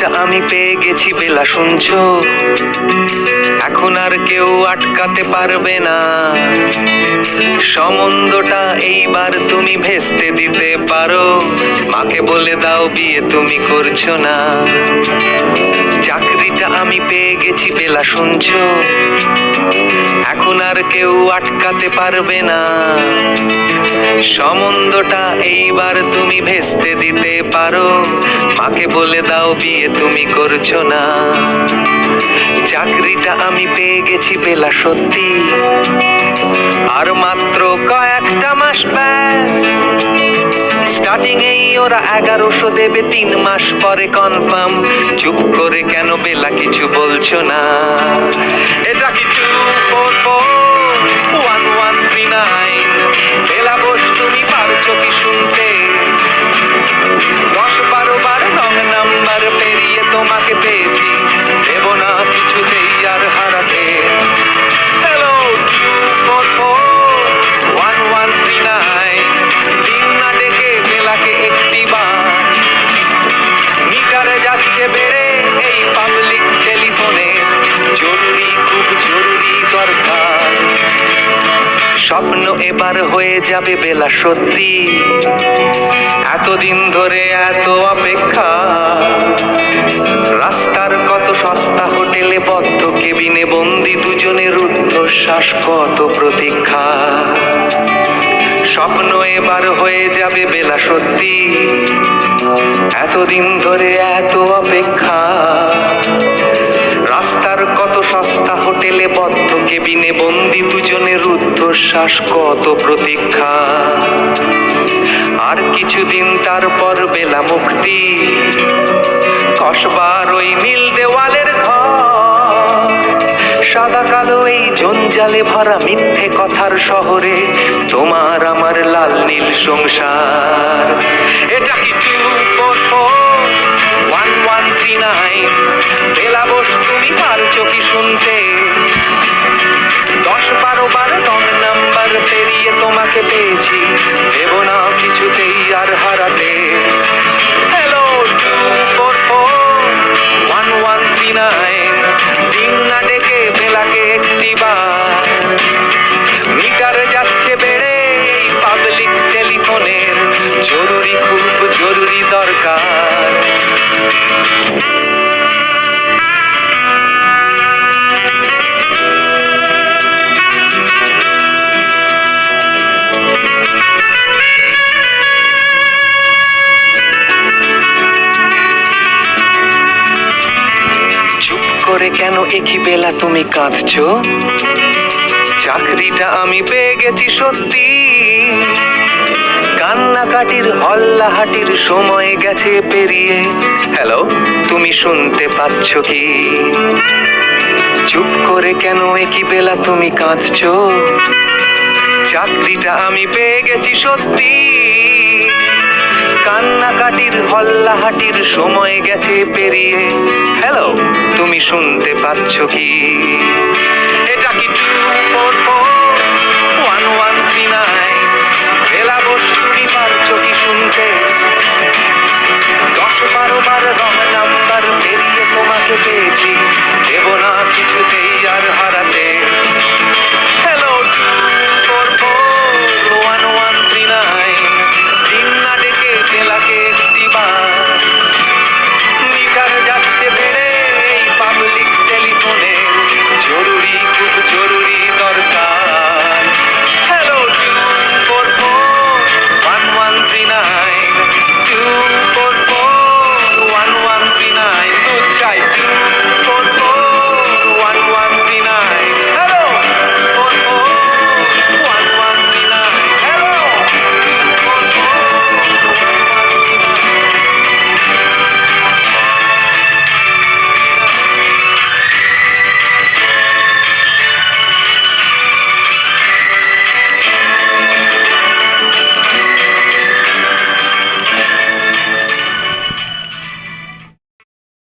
চাকরিটা আমি পেয়ে গেছি বেলা, শুনছো? এখন আর কেউ আটকাতে পারবে না। সম্বন্ধটা এইবার তুমি ভেস্তে দিতে পারো। মাকে বলে দাও বিয়ে তুমি করছো না। চাকরিটা আমি পেয়ে গেছি বেলা, শুনছো? এখন আর কেউ আটকাতে পারবে না। সম্বন্ধটা এইবার তুমি ভেস্তে দিতে পারো। মাকে বলে দাও বিয়ে তুমি করছো না। চাকরিটা আমি পেয়ে গেছি বেলা, সত্যি। আর মাত্র কয়েকটা মাস ব্যাস। স্টার্টিং এই ওরা 1100 দেবে, 3 মাস পরে কনফার্ম। চুপ করে কেন বেলা কিছু বলছো না? এটা কি 2441139? বেলা বোস, তুমি পারছো কি শুনতে? 10-12 বার রং নাম্বার পেরিয়ে তোমাকে পেয়েছি, দেব না কিছুতেই আর হারাতে। হ্যালো 2441139, দিন না ডেকে বেলাকে একটি বার। মিটারে যাচ্ছে বেড়ে এই পাবলিক টেলিফোনে, জরুরি খুব জরুরি দরকার। স্বপ্ন এবার হয়ে যাবে বেলা, সত্যি। এতদিন ধরে এত অপেক্ষা। রাস্তার কত সস্তা হোটেলে বদ্ধ কেবিনে বন্দি দুজনের রুদ্ধশ্বাস, কত প্রতীক্ষা। স্বপ্ন এবার হয়ে যাবে বেলা, সত্যি। এতদিন ধরে এত অপেক্ষা। রাস্তার কত সস্তা হোটেলে বদ্ধ কেবিনে বন্দি দুজনের রুদ্ধশ্বাস, কত প্রতীক্ষা। আর কিছুদিন তারপর বেলা মুক্তি। কসবার ওই নীল দেওয়ালের ঘর, সাদা কালো এই জঞ্জালে ভরা মিথ্যে কথার শহরে তোমার আমার লাল নীল সংসার। এটা কি 2441139? বেলা বোস, তুমি পারছো কি শুনতে? 10-12 বার রং নাম্বার পেরিয়ে তোমাকে পেয়েছি, দেব না কিছুতেই আর হারাতে। হ্যালো 2441139, দিন না ডেকে বেলাকে একটি বার। মিটারে যাচ্ছে বেড়ে এই পাবলিক টেলিফোনের, জরুরি খুব জরুরি দরকার। চুপ করে কেন একই বেলা তুমি কাঁদছো? চাকরিটা আমি পেয়ে গেছি, সত্যি। কান্নাকাটির হল্লাহাটির সময় গেছে পেরিয়ে। হ্যালো, তুমি শুনতে পাচ্ছ কি? চুপ করে কেন একই বেলা তুমি কাঁদছো? চাকরিটা আমি পেয়ে গেছি, সত্যি। কান্নাকাটির হল্লাহাটির সময় গেছে পেরিয়ে। হ্যালো, তুমি শুনতে পাচ্ছ কি?